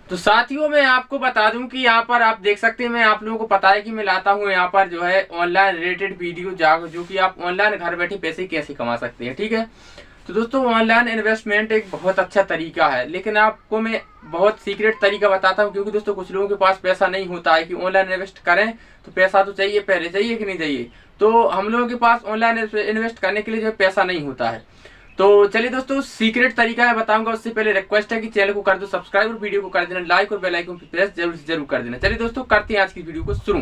तो साथियों मैं आपको बता दूं कि यहाँ पर आप देख सकते हैं, मैं आप लोगों को पता है कि मैं लाता हूँ यहाँ पर जो है ऑनलाइन रिलेटेड वीडियो जो कि आप ऑनलाइन घर बैठे पैसे कैसे कमा सकते हैं। ठीक है, तो दोस्तों ऑनलाइन इन्वेस्टमेंट एक बहुत अच्छा तरीका है, लेकिन आपको मैं बहुत सीक्रेट तरीका बताता हूँ, क्योंकि दोस्तों कुछ लोगों के पास पैसा नहीं होता है कि ऑनलाइन इन्वेस्ट करें, तो पैसा तो चाहिए, पहले चाहिए कि नहीं चाहिए। तो हम लोगों के पास ऑनलाइन इन्वेस्ट करने के लिए जो पैसा नहीं होता है। तो चलिए दोस्तों, सीक्रेट तरीका है बताऊंगा। उससे पहले रिक्वेस्ट है कि चैनल को कर दो सब्सक्राइब और वीडियो को कर देना लाइक और बेल आइकन प्रेस जरूर कर देना। चलिए दोस्तों, करते हैं आज की वीडियो को शुरू।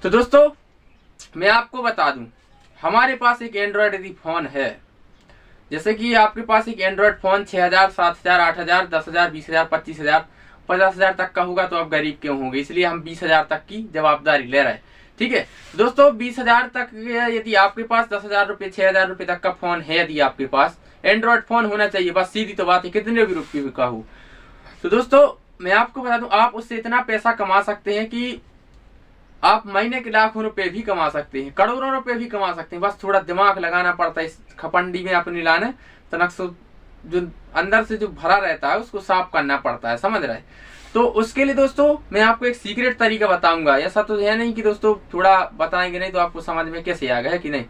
तो दोस्तों मैं आपको बता दूं, हमारे पास एक एंड्रॉयड यदि फोन है, जैसे कि आपके पास एक एंड्रॉयड फोन 6000, 7000, 8000, 10,000, 20,000, 25,000, 50,000 तक का होगा, तो आप गरीब क्यों होंगे, इसलिए हम 20,000 तक की जवाबदारी ले रहे हैं। ठीक है दोस्तों, 20,000 तक यदि आपके पास 10,000 रुपये, 6,000 रुपये तक का फोन है, यदि आपके पास एंड्रॉयड फोन होना चाहिए, बस सीधी तो बात है, कितने भी रुपये का हो। तो दोस्तों मैं आपको बता दूं, आप उससे इतना पैसा कमा सकते हैं कि आप महीने के लाखों रुपए भी कमा सकते हैं, करोड़ों रुपए भी कमा सकते हैं। बस थोड़ा दिमाग लगाना पड़ता है इस खपंडी में अपनी लाने तनक जो अंदर से जो भरा रहता है उसको साफ करना पड़ता है, समझ रहे हैं। तो उसके लिए दोस्तों मैं आपको एक सीक्रेट तरीका बताऊंगा। ऐसा तो है नहीं कि दोस्तों थोड़ा बताएंगे नहीं तो आपको समझ में कैसे आ गया कि नहीं।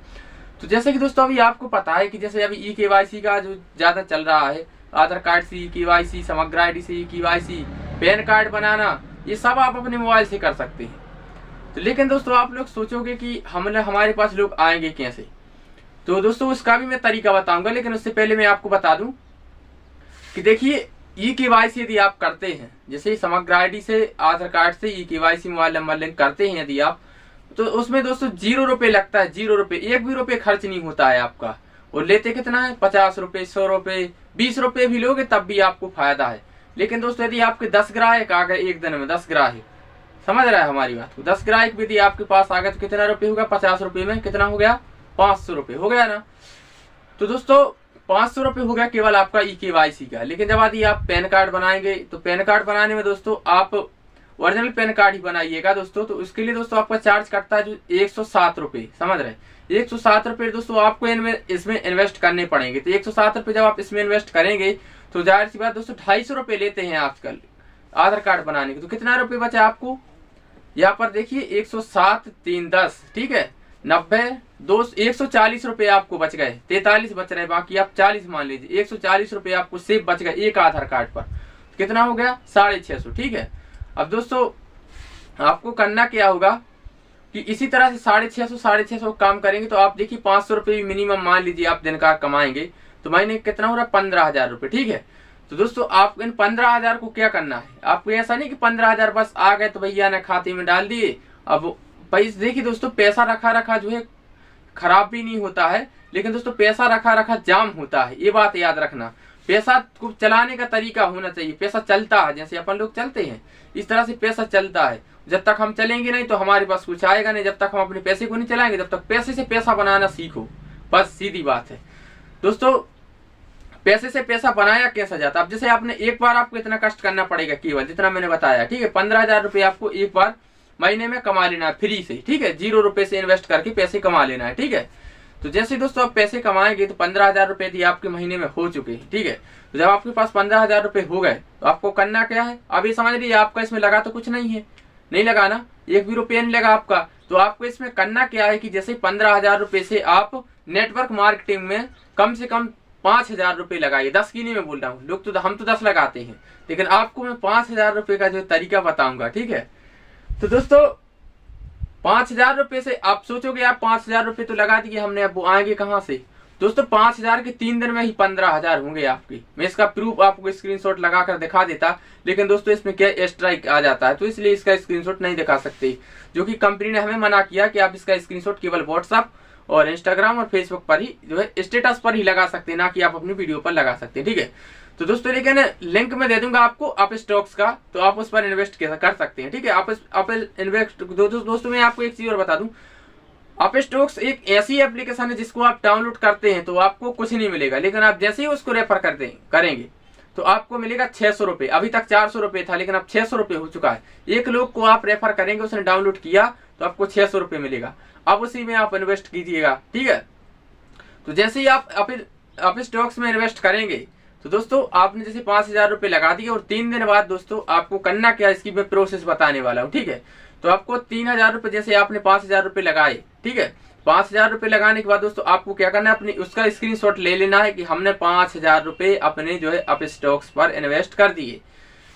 तो जैसे कि दोस्तों अभी आपको पता है कि जैसे अभी EKYC का जो ज्यादा चल रहा है, आधार कार्ड से EKYC, समग्र ID से EKYC, पैन कार्ड बनाना, ये सब आप अपने मोबाइल से कर सकते हैं। तो लेकिन दोस्तों आप लोग सोचोगे कि हमारे पास लोग आएंगे कैसे, तो दोस्तों उसका भी मैं तरीका बताऊंगा। लेकिन उससे पहले मैं आपको बता दूं कि देखिए, EKYC यदि आप करते हैं, जैसे समग्र ID से, आधार कार्ड से EKYC मोबाइल नंबर लिंक करते हैं यदि आप, तो उसमें दोस्तों 0 रुपये लगता है, 0 रुपये, एक भी रुपये खर्च नहीं होता है आपका। और लेते कितना है, 50 रुपये, 100 रुपये, 20 रुपये भी लोगे तब भी आपको फायदा है। लेकिन दोस्तों यदि आपके 10 ग्राहक आ गए एक दिन में, 10 ग्राहक, समझ रहा है हमारी बात को, 10 ग्राहक यदि आपके पास आ गए तो कितना रुपये होगा, 50 रुपये में कितना हो गया, 500 रुपये हो गया ना। तो दोस्तों 500 रुपये हो गया केवल आपका EKYC का। लेकिन जब यदि आप पैन कार्ड बनाएंगे, तो पैन कार्ड बनाने में दोस्तों आप ओरिजिनल पैन कार्ड ही बनाइएगा दोस्तों। तो उसके लिए दोस्तों आपका चार्ज कटता है जो 107 रुपये, समझ रहे, 107 रुपये दोस्तों आपको इसमें इन्वेस्ट करने पड़ेंगे। तो 107 रुपये जब आप इसमें इन्वेस्ट करेंगे तो जाहिर सी बात दोस्तों 250 रुपये लेते हैं आजकल आधार कार्ड बनाने के। तो कितना रुपये बचा आपको, यहाँ पर देखिए 107, 3, 10, ठीक है, 90, 2, 140 रुपये आपको बच गए, 43 बच रहे, बाकी आप 40 मान लीजिए, 140 रुपये आपको सिर्फ बच गए एक आधार कार्ड पर। कितना हो गया, 650। ठीक है, अब दोस्तों आपको करना क्या होगा कि इसी तरह से 650 काम करेंगे तो आप देखिए 500 रुपये मिनिमम मान लीजिए आप दिन का कमाएंगे, तो महीने कितना हो रहा है, 15,000 रुपये। ठीक है, तो दोस्तों आप इन 15,000 को क्या करना है, आपको ऐसा नहीं कि 15,000 बस आ गए तो भैया ने खाते में डाल दिए। अब पैसे देखिए दोस्तों, पैसा रखा जो है खराब भी नहीं होता है, लेकिन दोस्तों पैसा रखा जाम होता है, ये बात याद रखना। पैसा को चलाने का तरीका होना चाहिए, पैसा चलता है जैसे अपन लोग चलते हैं, इस तरह से पैसा चलता है। जब तक हम चलेंगे नहीं तो हमारे पास कुछ आएगा नहीं, जब तक हम अपने पैसे को नहीं चलाएंगे जब तक पैसे से पैसा बनाना सीखो, बस सीधी बात है दोस्तों। पैसे से पैसा बनाया कैसा जाता है, अब जैसे आपने एक बार आपको इतना कष्ट करना पड़ेगा केवल जितना मैंने बताया। ठीक है, 15,000 रुपये आपको एक बार महीने में कमा लेना है फ्री से। ठीक है, 0 रुपये से इन्वेस्ट करके पैसे कमा लेना है। ठीक है, तो जैसे दोस्तों आप पैसे कमाएंगे तो 15,000 रुपये यदि आपके महीने में हो चुके हैं, ठीक है, तो जब आपके पास 15,000 रुपये हो गए तो आपको करना क्या है, अभी समझ लीजिए आपका इसमें लगा तो कुछ नहीं है, नहीं लगाना, एक भी रुपया नहीं लगा आपका। तो आपको इसमें करना क्या है कि जैसे 15,000 रुपये से आप नेटवर्क मार्केटिंग में कम से कम 5,000 रुपये लगाइए। 10 की नहीं मैं बोल रहा हूँ, लोग तो हम तो 10 लगाते हैं, लेकिन आपको मैं 5,000 रुपये का जो तरीका बताऊंगा। ठीक है, तो दोस्तों 5,000 रुपये से आप सोचोगे आप 5,000 रुपये तो लगा दिए हमने, अब वो आएंगे कहाँ से दोस्तों। 5,000 के 3 दिन में ही 15,000 होंगे आपके। मैं इसका प्रूफ आपको स्क्रीनशॉट लगा कर दिखा देता, लेकिन दोस्तों इसमें क्या स्ट्राइक आ जाता है, तो इसलिए इसका स्क्रीनशॉट नहीं दिखा सकते, जो कि कंपनी ने हमें मना किया कि आप इसका स्क्रीनशॉट केवल व्हाट्सएप और इंस्टाग्राम और फेसबुक पर ही जो है स्टेटस पर ही लगा सकते हैं, ना कि आप अपनी वीडियो पर लगा सकते हैं। ठीक है, तो दोस्तों लेकिन लिंक में दे दूंगा आपको आप स्टॉक्स का, तो आप उस पर इन्वेस्ट कर सकते हैं। ठीक है, आप इन्वेस्ट दोस्तों मैं आपको एक चीज और बता दूं, आप स्टॉक्स एक ऐसी एप्लीकेशन है जिसको आप डाउनलोड करते हैं तो आपको कुछ नहीं मिलेगा, लेकिन आप जैसे ही उसको रेफर करेंगे तो आपको मिलेगा 600 रुपये। अभी तक 400 रुपये था, लेकिन अब 600 रुपये हो चुका है। एक लोग को आप रेफर करेंगे, उसने डाउनलोड किया तो आपको 600 रुपये मिलेगा। अब उसी में आप इन्वेस्ट कीजिएगा, ठीक है। तो जैसे ही आप स्टॉक्स में इन्वेस्ट करेंगे तो दोस्तों आपने जैसे 5000 रुपये लगा दिए, और 3 दिन बाद दोस्तों आपको करना क्या, इसकी मैं प्रोसेस बताने वाला हूँ, ठीक है। तो आपको 3000 रुपये, जैसे आपने 5000 रुपये लगाए, ठीक है, 5000 रुपये लगाने के बाद दोस्तों आपको क्या करना है, अपनी उसका स्क्रीनशॉट ले लेना है कि हमने 5000 रुपये अपने जो है अपने स्टॉक्स पर इन्वेस्ट कर दिए,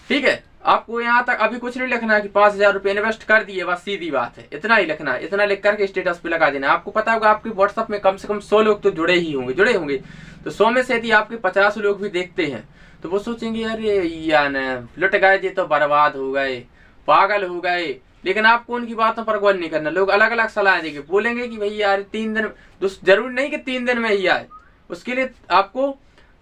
ठीक है। आपको यहाँ तक अभी कुछ नहीं लिखना है कि 5000 रुपये इन्वेस्ट कर दिए, बस सीधी बात है, इतना ही लिखना है। इतना लिख करके स्टेटस पे लगा देना है। आपको पता होगा आपके व्हाट्सएप में कम से कम 100 लोग तो जुड़े होंगे। तो 100 में से यदि आपके 50 लोग भी देखते हैं तो वो सोचेंगे अरे यार लुट गए जी, तो बर्बाद हो गए, पागल हो गए। लेकिन आपको उनकी बातों पर गौर नहीं करना। लोग अलग अलग सलाह देंगे, बोलेंगे कि भैया यार 3 दिन, जरूरी नहीं कि 3 दिन में ही आए, उसके लिए आपको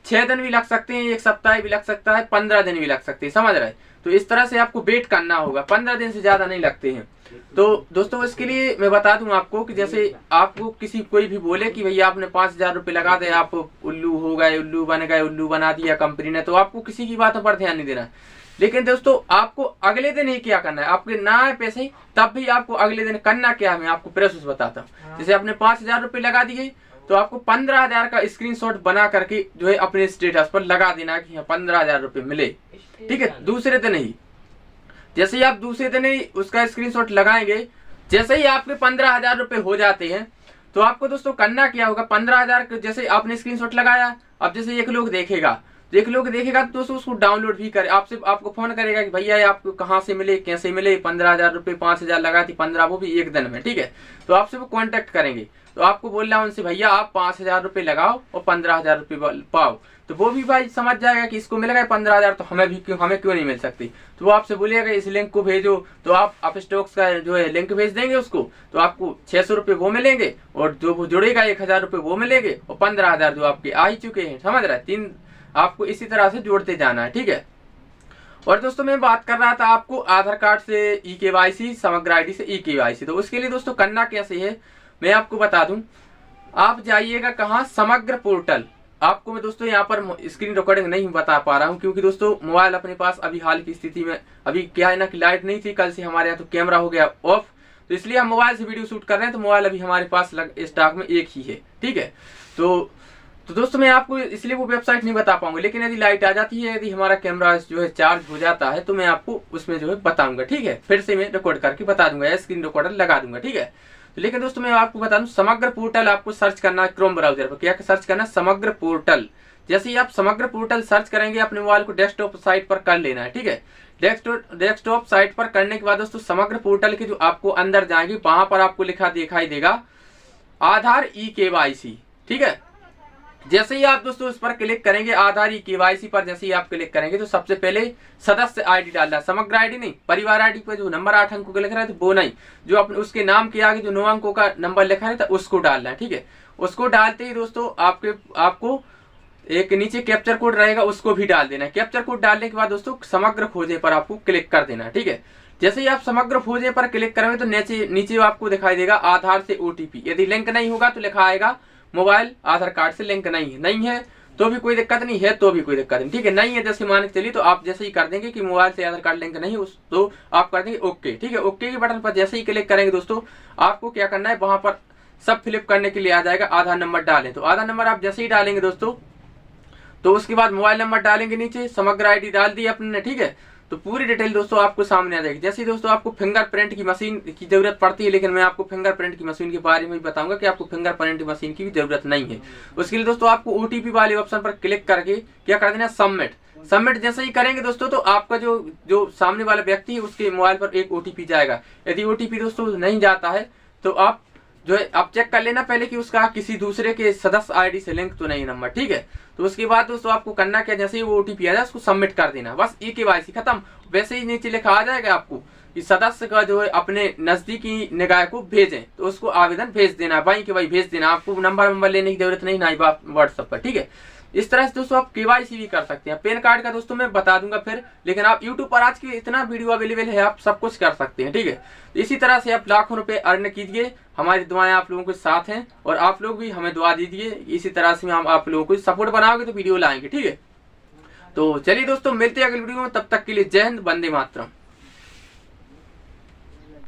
6 दिन भी लग सकते हैं, 1 सप्ताह भी लग सकता है, 15 दिन भी लग सकते हैं, समझ रहे। तो इस तरह से आपको वेट करना होगा, 15 दिन से ज्यादा नहीं लगते हैं। तो दोस्तों इसके लिए मैं बता दूं आपको कि जैसे आपको कोई भी बोले कि भैया आपने 5000 रुपये लगा दे, आप उल्लू हो गए, उल्लू बन गए, उल्लू बना दिया कंपनी ने, तो आपको किसी की बातों पर ध्यान नहीं देना। लेकिन दोस्तों आपको अगले दिन ही क्या करना है, आपके ना आए पैसे तब भी आपको अगले दिन करना क्या है, मैं आपको प्रोसेस बताता हूँ। जैसे आपने 5000 रुपये लगा दिए तो आपको 15000 का स्क्रीनशॉट बना करके जो है अपने स्टेटस पर लगा देना कि 15000 रुपये मिले, ठीक है। दूसरे दिन ही, जैसे ही आप दूसरे दिन ही उसका स्क्रीनशॉट लगाएंगे, जैसे ही आपके 15000 रुपये हो जाते हैं तो आपको दोस्तों करना क्या होगा, 15000 जैसे आपने स्क्रीनशॉट लगाया, अब जैसे एक लोग देखेगा तो दोस्तों उसको डाउनलोड भी करे, आपको फोन करेगा कि भैया आपको कहाँ से मिले, कैसे मिले, 15000 रुपये 5000 लगा थी, 15 वो भी एक दिन में, ठीक है। तो आपसे वो कांटेक्ट करेंगे, तो आपको बोलना उनसे भैया आप 5000 रुपये लगाओ और 15000 रुपये पाओ। तो वो भी भाई समझ जाएगा कि इसको मिल गए 15000, तो हमें क्यों नहीं मिल सकती। तो वो आपसे बोलेगा इस लिंक को भेजो, तो आप स्टॉक्स का जो है लिंक भेज देंगे उसको, तो आपको 600 रुपये वो मिलेंगे, और जो वो जुड़ेगा 1000 रुपये वो मिलेंगे, और 15000 जो आपके आ ही चुके हैं, समझ रहा है। 3 आपको इसी तरह से जोड़ते जाना है, ठीक है। और दोस्तों मैं बात कर रहा था आपको आधार कार्ड से eKYC, समग्र आईडी से eKYC। तो उसके लिए दोस्तों करना कैसे है मैं आपको बता दूं। आप जाइएगा कहाँ, समग्र पोर्टल। आपको मैं दोस्तों यहाँ पर स्क्रीन रिकॉर्डिंग नहीं बता पा रहा हूँ, क्योंकि दोस्तों मोबाइल अपने पास अभी हाल की स्थिति में, अभी क्या है ना कि लाइट नहीं थी, कल से हमारे यहाँ तो कैमरा हो गया ऑफ, तो इसलिए हम मोबाइल से वीडियो शूट कर रहे हैं। तो मोबाइल अभी हमारे पास स्टॉक में एक ही है, ठीक है। तो दोस्तों मैं आपको इसलिए वो वेबसाइट नहीं बता पाऊंगा, लेकिन यदि लाइट आ जाती है, यदि हमारा कैमरा जो है चार्ज हो जाता है, तो मैं आपको उसमें जो है बताऊंगा, ठीक है। फिर से मैं रिकॉर्ड करके बता दूंगा या स्क्रीन रिकॉर्डर लगा दूंगा, ठीक है। तो लेकिन दोस्तों मैं आपको बता दूं, समग्र पोर्टल आपको सर्च करना है क्रोम ब्राउजर पर। क्या सर्च करना है, समग्र पोर्टल। जैसे ही आप समग्र पोर्टल सर्च करेंगे, अपने मोबाइल को डेस्कटॉप साइट पर कर लेना है, ठीक है। डेस्कटॉप साइट पर करने के बाद दोस्तों समग्र पोर्टल के जो आपको अंदर जाएंगे, वहां पर आपको लिखा दिखाई देगा आधार eKYC, ठीक है। जैसे ही आप दोस्तों उस पर क्लिक करेंगे, आधार eKYC पर जैसे ही आप क्लिक करेंगे, तो सबसे पहले सदस्य आईडी डालना है, समग्र आईडी नहीं, परिवार आईडी पे जो नंबर 8 अंकों का लिख रहा है वो नहीं, जो अपने उसके नाम के आगे जो 9 अंकों का नंबर लिखा है था उसको डालना है, ठीक है। उसको डालते ही दोस्तों आपको एक नीचे कैप्चर कोड रहेगा, उसको भी डाल देना है। कैप्चर कोड डालने के बाद दोस्तों समग्र खोजे पर आपको क्लिक कर देना है, ठीक है। जैसे ही आप समग्र खोजे पर क्लिक करेंगे तो नीचे आपको दिखाई देगा आधार से OTP। यदि लिंक नहीं होगा तो लिखा आएगा मोबाइल आधार कार्ड से लिंक नहीं है तो भी कोई दिक्कत नहीं है, तो भी कोई दिक्कत नहीं, ठीक है। नहीं है जैसे मान के चलिए, तो आप जैसे ही कर देंगे कि मोबाइल से आधार कार्ड लिंक नहीं, तो आप कर देंगे ओके, ठीक है। ओके के बटन पर जैसे ही क्लिक करेंगे दोस्तों, आपको क्या करना है, वहां पर सब फिलिप करने के लिए आ जाएगा, आधार नंबर डालें। तो आधार नंबर आप जैसे ही डालेंगे दोस्तों, तो उसके बाद मोबाइल नंबर डालेंगे, नीचे समग्र आईडी डाल दी अपने, ठीक है। तो पूरी डिटेल दोस्तों आपको सामने आ जाएगी। जैसे ही दोस्तों आपको फिंगरप्रिंट की मशीन की जरूरत पड़ती है, लेकिन मैं आपको फिंगरप्रिंट की मशीन के बारे में भी बताऊंगा कि आपको फिंगरप्रिंट की मशीन की भी जरूरत नहीं है। उसके लिए दोस्तों आपको OTP वाले ऑप्शन पर क्लिक करके क्या कर देना, सबमिट जैसे ही करेंगे दोस्तों, तो आपका जो सामने वाला व्यक्ति है उसके मोबाइल पर एक OTP जाएगा। यदि OTP दोस्तों नहीं जाता है तो आप जो है आप चेक कर लेना पहले कि उसका किसी दूसरे के सदस्य आईडी से लिंक तो नहीं नंबर, ठीक है। तो उसके बाद दोस्तों आपको करना क्या, जैसे ही वो OTP आ जाए उसको सबमिट कर देना, बस eKYC खत्म। वैसे ही नीचे लिखा आ जाएगा आपको कि सदस्य का जो है अपने नजदीकी निकाय को भेजें, तो उसको आवेदन भेज देना, भाई के भाई भेज देना, आपको नंबर लेने की जरूरत नहीं ना व्हाट्सएप पर, ठीक है। इस तरह से दोस्तों आप KYC भी कर सकते हैं। पैन कार्ड का दोस्तों मैं बता दूंगा फिर, लेकिन आप YouTube पर आज की इतना वीडियो अवेलेबल है, आप सब कुछ कर सकते हैं, ठीक है। इसी तरह से आप लाखों रुपए अर्न कीजिए, हमारी दुआएं आप लोगों के साथ हैं, और आप लोग भी हमें दुआ दीजिए। इसी तरह से हम आप लोगों को सपोर्ट बनाओगे तो वीडियो लाएंगे, ठीक है। तो चलिए दोस्तों, मिलते हैं अगली वीडियो में, तब तक के लिए जय हिंद, वंदे मातरम।